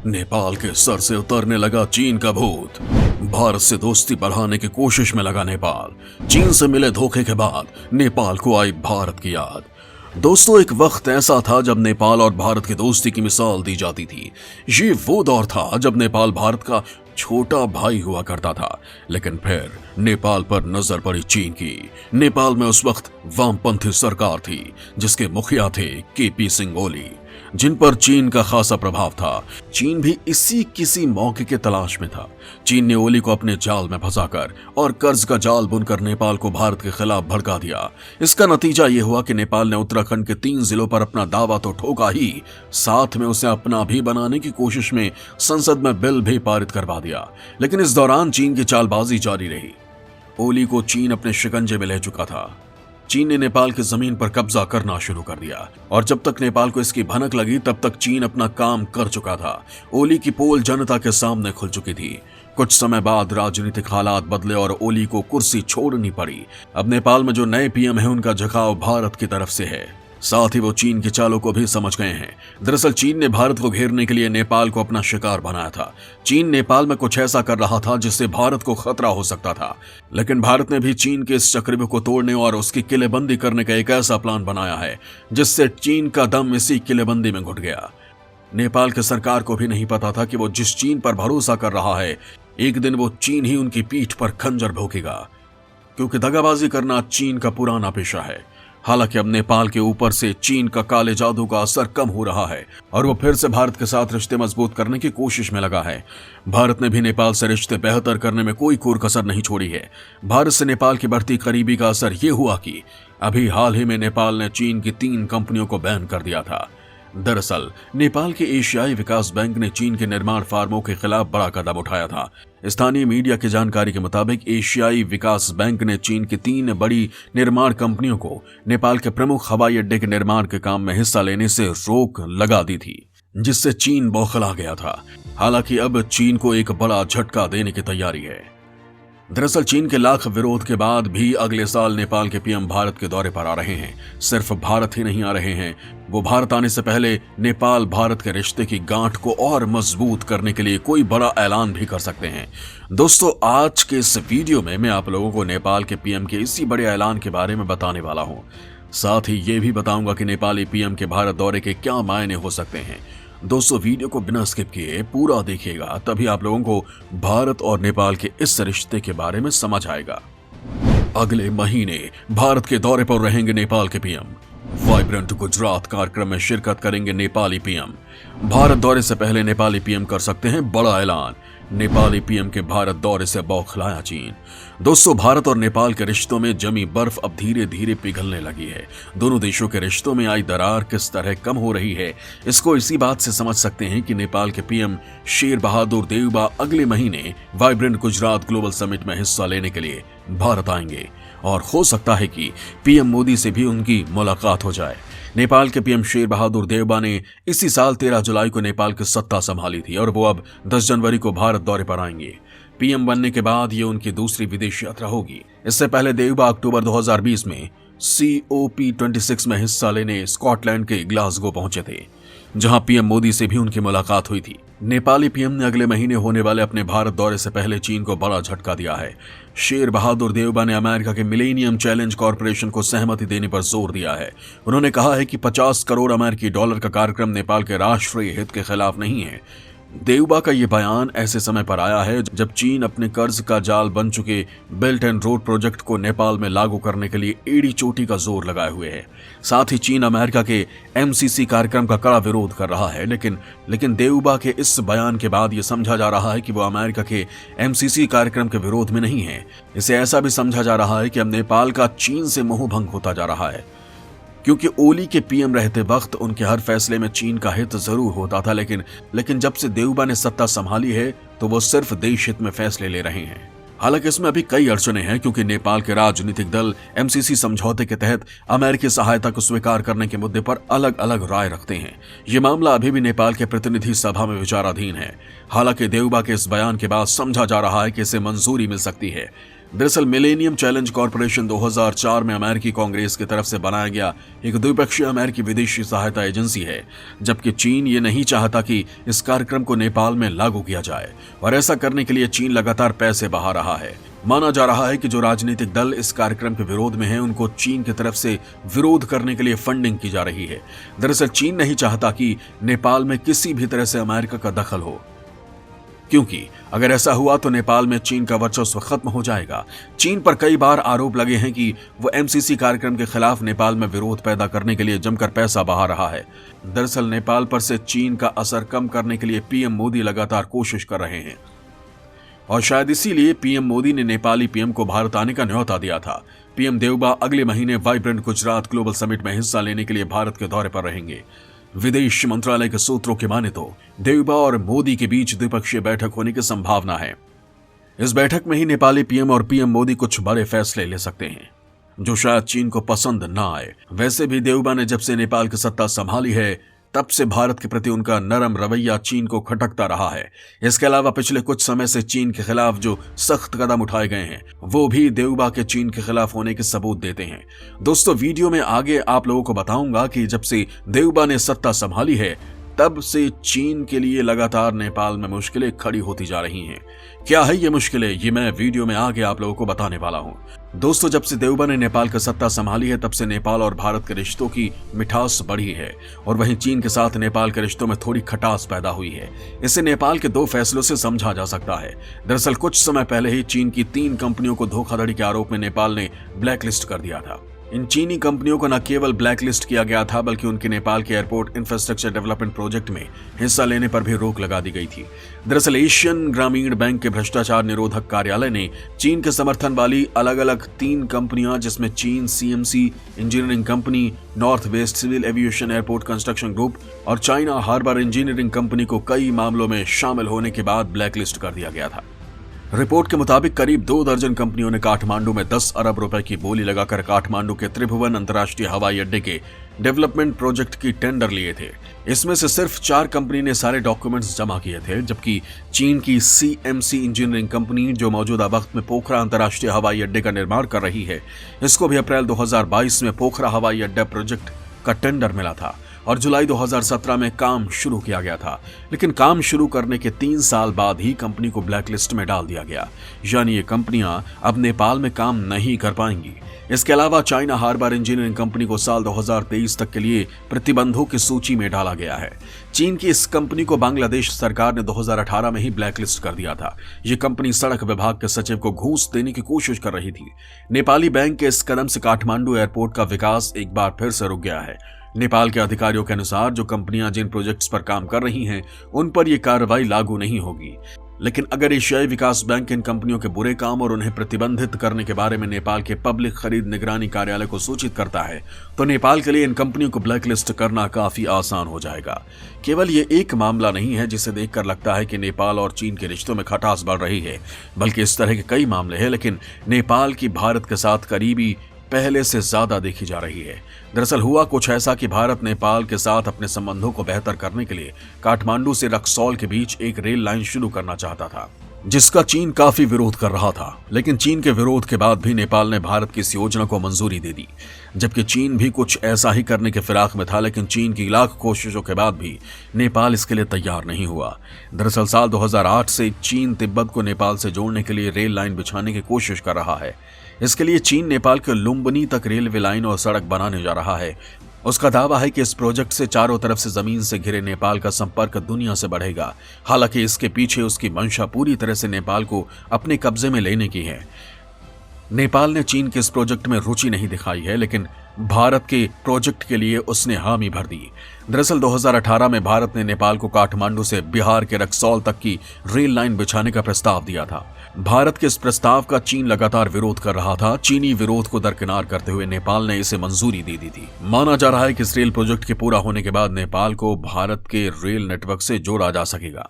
नेपाल के सर से उतरने लगा चीन का भूत। भारत से दोस्ती बढ़ाने की कोशिश में लगा नेपाल। चीन से मिले धोखे के बाद नेपाल को आई भारत की याद। दोस्तों, एक वक्त ऐसा था जब नेपाल और भारत की दोस्ती की मिसाल दी जाती थी। ये वो दौर था जब नेपाल भारत का छोटा भाई हुआ करता था। लेकिन फिर नेपाल पर नजर पड़ी चीन की। नेपाल में उस वक्त वामपंथी सरकार थी जिसके मुखिया थे केपी सिंह ओली, जिन पर चीन का खासा प्रभाव था। चीन भी इसी किसी मौके के तलाश में था। चीन ने ओली को अपने जाल में फंसाकर और कर्ज का जाल बुनकर नेपाल को भारत के खिलाफ भड़का दिया। इसका नतीजा ये हुआ कि नेपाल ने उत्तराखंड के 3 जिलों पर अपना दावा तो ठोका ही, साथ में उसे अपना भी बनाने की कोशिश में संसद में बिल भी पारित करवा दिया। लेकिन इस दौरान चीन की चालबाजी जारी रही। ओली को चीन अपने शिकंजे में ले चुका था। चीन ने नेपाल की जमीन पर कब्जा करना शुरू कर दिया और जब तक नेपाल को इसकी भनक लगी तब तक चीन अपना काम कर चुका था। ओली की पोल जनता के सामने खुल चुकी थी। कुछ समय बाद राजनीतिक हालात बदले और ओली को कुर्सी छोड़नी पड़ी। अब नेपाल में जो नए पीएम है उनका झुकाव भारत की तरफ से है। साथ ही वो चीन की चालों को भी समझ गए हैं। दरअसल चीन ने भारत को घेरने के लिए नेपाल को अपना शिकार बनाया था। चीन नेपाल में कुछ ऐसा कर रहा था जिससे भारत को खतरा हो सकता था। लेकिन भारत ने भी चीन के इस चक्रव्यूह को तोड़ने और उसकी किलेबंदी करने का एक ऐसा प्लान बनाया है जिससे चीन का दम इसी किलेबंदी में घुट गया। नेपाल की सरकार को भी नहीं पता था कि वो जिस चीन पर भरोसा कर रहा है, एक दिन वो चीन ही उनकी पीठ पर खंजर भोंकेगा, क्योंकि दगाबाजी करना चीन का पुराना पेशा है। हालांकि अब नेपाल के ऊपर से चीन का काले जादू का असर कम हो रहा है और वो फिर से भारत के साथ रिश्ते मजबूत करने की कोशिश में लगा है। भारत ने भी नेपाल से रिश्ते बेहतर करने में कोई कोर कसर नहीं छोड़ी है। भारत से नेपाल की बढ़ती करीबी का असर ये हुआ कि अभी हाल ही में नेपाल ने चीन की 3 कंपनियों को बैन कर दिया था। दरअसल नेपाल के एशियाई विकास बैंक ने चीन के निर्माण फार्मों के खिलाफ बड़ा कदम उठाया था। स्थानीय मीडिया की जानकारी के मुताबिक एशियाई विकास बैंक ने चीन की 3 बड़ी निर्माण कंपनियों को नेपाल के प्रमुख हवाई अड्डे के निर्माण के काम में हिस्सा लेने से रोक लगा दी थी, जिससे चीन बौखला गया था। हालांकि अब चीन को एक बड़ा झटका देने की तैयारी है। दरअसल चीन के लाख विरोध के बाद भी अगले साल नेपाल के पीएम भारत के दौरे पर आ रहे हैं। सिर्फ भारत ही नहीं आ रहे हैं, वो भारत आने से पहले नेपाल भारत के रिश्ते की गांठ को और मजबूत करने के लिए कोई बड़ा ऐलान भी कर सकते हैं। दोस्तों, आज के इस वीडियो में मैं आप लोगों को नेपाल के पीएम के इसी बड़े ऐलान के बारे में बताने वाला हूं। साथ ही ये भी बताऊंगा कि नेपाली पीएम के भारत दौरे के क्या मायने हो सकते हैं। दोस्तों, वीडियो को बिना स्किप किए पूरा देखिएगा, तभी आप लोगों को भारत और नेपाल के इस रिश्ते के बारे में समझ आएगा। अगले महीने भारत के दौरे पर रहेंगे नेपाल के पीएम। वाइब्रेंट गुजरात कार्यक्रम में शिरकत करेंगे नेपाली पीएम। भारत दौरे से पहले नेपाली पीएम कर सकते हैं बड़ा ऐलान। नेपाली पीएम के भारत दौरे से बौखलाया चीन। दोस्तों, भारत और नेपाल के रिश्तों में जमी बर्फ अब धीरे धीरे पिघलने लगी है। दोनों देशों के रिश्तों में आई दरार किस तरह कम हो रही है, इसको इसी बात से समझ सकते हैं कि नेपाल के पीएम शेर बहादुर देउबा अगले महीने वाइब्रेंट गुजरात ग्लोबल समिट में हिस्सा लेने के लिए भारत आएंगे और हो सकता है कि पीएम मोदी से भी उनकी मुलाकात हो जाए। नेपाल के पीएम शेर बहादुर देउबा ने इसी साल 13 जुलाई को नेपाल की सत्ता संभाली थी और वो अब 10 जनवरी को भारत दौरे पर आएंगे। पीएम बनने के बाद ये उनकी दूसरी विदेश यात्रा होगी। इससे पहले देउबा अक्टूबर 2020 में COP26 में हिस्सा लेने स्कॉटलैंड के ग्लासगो पहुंचे थे, जहां पीएम मोदी से भी उनकी मुलाकात हुई थी। नेपाली पीएम ने अगले महीने होने वाले अपने भारत दौरे से पहले चीन को बड़ा झटका दिया है। शेर बहादुर देउबा ने अमेरिका के मिलेनियम चैलेंज कॉरपोरेशन को सहमति देने पर जोर दिया है। उन्होंने कहा है कि 50 करोड़ अमेरिकी डॉलर का कार्यक्रम नेपाल के राष्ट्रीय हित के खिलाफ नहीं है। देउबा का ये बयान ऐसे समय पर आया है जब चीन अपने कर्ज का जाल बन चुके बेल्ट एंड रोड प्रोजेक्ट को नेपाल में लागू करने के लिए एड़ी चोटी का जोर लगाए हुए है। साथ ही चीन अमेरिका के MCC कार्यक्रम का कड़ा विरोध कर रहा है। लेकिन देउबा के इस बयान के बाद ये समझा जा रहा है कि वो अमेरिका के MCC कार्यक्रम के विरोध में नहीं है। इसे ऐसा भी समझा जा रहा है कि अब नेपाल का चीन से मोह भंग होता जा रहा है, क्योंकि ओली के पीएम रहते वक्त उनके हर फैसले में चीन का हित जरूर होता था। लेकिन जब से देउबा ने सत्ता संभाली है तो वो सिर्फ देश हित में फैसले ले रहे हैं। हालांकि इसमें अभी कई अड़चने हैं, क्योंकि नेपाल के राजनीतिक दल MCC समझौते के तहत अमेरिकी सहायता को स्वीकार करने के मुद्दे पर अलग अलग राय रखते हैं। ये मामला अभी भी नेपाल के प्रतिनिधि सभा में विचाराधीन है। हालांकि देउबा के इस बयान के बाद समझा जा रहा है कि इसे मंजूरी मिल सकती है। दरअसल मिलेनियम चैलेंज कॉरपोरेशन 2004 में अमेरिकी कांग्रेस की तरफ से बनाया गया एक द्विपक्षीय अमेरिकी विदेशी सहायता एजेंसी है, जबकि चीन ये नहीं चाहता कि इस कार्यक्रम को नेपाल में लागू किया जाए और ऐसा करने के लिए चीन लगातार पैसे बहा रहा है। माना जा रहा है कि जो राजनीतिक दल इस कार्यक्रम के विरोध में हैं, उनको चीन की तरफ से विरोध करने के लिए फंडिंग की जा रही है। दरअसल चीन नहीं चाहता कि नेपाल में किसी भी तरह से अमेरिका का दखल हो, क्योंकि अगर ऐसा हुआ तो नेपाल में चीन का वर्चस्व खत्म हो जाएगा। चीन पर कई बार आरोप लगे हैं कि वो एमसीसी कार्यक्रम के खिलाफ नेपाल में विरोध पैदा करने के लिए जमकर पैसा बहा रहा है। दरअसल नेपाल पर से चीन का असर कम करने के लिए पीएम मोदी लगातार कोशिश कर रहे हैं और शायद इसीलिए पीएम मोदी ने नेपाली पीएम को भारत आने का न्योता दिया था। पीएम देवबा अगले महीने वाइब्रेंट गुजरात ग्लोबल समिट में हिस्सा लेने के लिए भारत के दौरे पर रहेंगे। विदेश मंत्रालय के सूत्रों की माने तो देवबा और मोदी के बीच द्विपक्षीय बैठक होने की संभावना है। इस बैठक में ही नेपाली पीएम और पीएम मोदी कुछ बड़े फैसले ले सकते हैं जो शायद चीन को पसंद ना आए। वैसे भी देवबा ने जब से नेपाल की सत्ता संभाली है, तब से भारत के प्रति उनका नरम रवैया चीन को खटकता रहा है। इसके अलावा पिछले कुछ समय से चीन के खिलाफ जो सख्त कदम उठाए गए हैं, वो भी देवबा के चीन के खिलाफ होने के सबूत देते हैं। दोस्तों, वीडियो में आगे आप लोगों को बताऊंगा कि जब से देवबा ने सत्ता संभाली है, तब से चीन के लिए लगातार नेपाल में मुश्किलें खड़ी होती जा रही हैं। क्या है ये मुश्किलें, ये मैं वीडियो में आगे आप लोगों को बताने वाला हूं। दोस्तों, जब से देवबा ने नेपाल की सत्ता संभाली है, तब से नेपाल और भारत के रिश्तों की मिठास बढ़ी है और वहीं चीन के साथ नेपाल के रिश्तों में थोड़ी खटास पैदा हुई है। इसे नेपाल के 2 फैसलों से समझा जा सकता है। दरअसल कुछ समय पहले ही चीन की 3 कंपनियों को धोखाधड़ी के आरोप में नेपाल ने ब्लैकलिस्ट कर दिया था। इन चीनी कंपनियों को न केवल ब्लैकलिस्ट किया गया था, बल्कि उनके नेपाल के एयरपोर्ट इंफ्रास्ट्रक्चर डेवलपमेंट प्रोजेक्ट में हिस्सा लेने पर भी रोक लगा दी गई थी। दरअसल एशियन ग्रामीण बैंक के भ्रष्टाचार निरोधक कार्यालय ने चीन के समर्थन वाली अलग अलग 3 कंपनियां, जिसमें चीन CMC engineering company, north west civil aviation airport construction group और चाइना हार्बर इंजीनियरिंग कंपनी को कई मामलों में शामिल होने के बाद ब्लैकलिस्ट कर दिया गया था। रिपोर्ट के मुताबिक करीब 2 दर्जन कंपनियों ने काठमांडू में 10 अरब रुपए की बोली लगाकर काठमांडू के त्रिभुवन अंतर्राष्ट्रीय हवाई अड्डे के डेवलपमेंट प्रोजेक्ट की टेंडर लिए थे। इसमें से सिर्फ 4 कंपनी ने सारे डॉक्यूमेंट्स जमा किए थे, जबकि चीन की सीएमसी इंजीनियरिंग कंपनी, जो मौजूदा वक्त में पोखरा अंतर्राष्ट्रीय हवाई अड्डे का निर्माण कर रही है, इसको भी अप्रैल 2022 में पोखरा हवाई अड्डा प्रोजेक्ट का टेंडर मिला था और जुलाई 2017 में काम शुरू किया गया था। लेकिन काम शुरू करने के 3 साल बाद ही कंपनी को ब्लैकलिस्ट में डाल दिया गया, यानी ये कंपनियां अब नेपाल में काम नहीं कर पाएंगी। इसके अलावा चाइना हार्बर इंजीनियरिंग कंपनी को साल 2023 तक के लिए प्रतिबंधों की सूची में डाला गया है। चीन की इस कंपनी को बांग्लादेश सरकार ने 2018 में ही ब्लैकलिस्ट कर दिया था। ये कंपनी सड़क विभाग के सचिव को घूस देने की कोशिश कर रही थी। नेपाली बैंक के इस कदम से काठमांडू एयरपोर्ट का विकास एक बार फिर से रुक गया है। नेपाल के अधिकारियों के अनुसार जो कंपनियां जिन प्रोजेक्ट्स पर काम कर रही हैं, उन पर यह कार्रवाई लागू नहीं होगी। लेकिन अगर एशियाई विकास बैंक इन कंपनियों के बुरे काम और उन्हें प्रतिबंधित करने के बारे में नेपाल के पब्लिक खरीद निगरानी कार्यालय को सूचित करता है, तो नेपाल के लिए इन कंपनियों को ब्लैकलिस्ट करना काफी आसान हो जाएगा। केवल ये एक मामला नहीं है जिसे देखकर लगता है कि नेपाल और चीन के रिश्तों में खटास बढ़ रही है, बल्कि इस तरह के कई मामले हैं। लेकिन नेपाल की भारत के साथ करीबी पहले से ज्यादा देखी जा रही है। दरअसल हुआ कुछ ऐसा कि भारत नेपाल के साथ अपने संबंधों को बेहतर करने के लिए काठमांडू से रक्सौल के बीच एक रेल लाइन शुरू करना चाहता था, जिसका चीन काफी विरोध कर रहा था। लेकिन चीन के विरोध के बाद भी नेपाल ने भारत की इस योजना को मंजूरी दे दी, जबकि चीन भी कुछ ऐसा ही करने के फिराक में था। लेकिन चीन की लाख कोशिशों के बाद भी नेपाल इसके लिए तैयार नहीं हुआ। दरअसल साल 2008 से चीन तिब्बत को नेपाल से जोड़ने के लिए रेल लाइन बिछाने की कोशिश कर रहा है। इसके लिए चीन नेपाल के लुम्बिनी तक रेलवे लाइन और सड़क बनाने जा रहा है। उसका दावा है कि इस प्रोजेक्ट से चारों तरफ से जमीन से घिरे नेपाल का संपर्क दुनिया से बढ़ेगा। हालांकि इसके पीछे उसकी मंशा पूरी तरह से नेपाल को अपने कब्जे में लेने की है। नेपाल ने चीन के इस प्रोजेक्ट में रुचि नहीं दिखाई है, लेकिन भारत के प्रोजेक्ट के लिए उसने हामी भर दी। दरअसल 2018 में भारत ने नेपाल को काठमांडू से बिहार के रक्सौल तक की रेल लाइन बिछाने का प्रस्ताव दिया था। भारत के इस प्रस्ताव का चीन लगातार विरोध कर रहा था। चीनी विरोध को दरकिनार करते हुए नेपाल ने इसे मंजूरी दे दी थी। माना जा रहा है कि इस रेल प्रोजेक्ट के पूरा होने के बाद नेपाल को भारत के रेल नेटवर्क से जोड़ा जा सकेगा।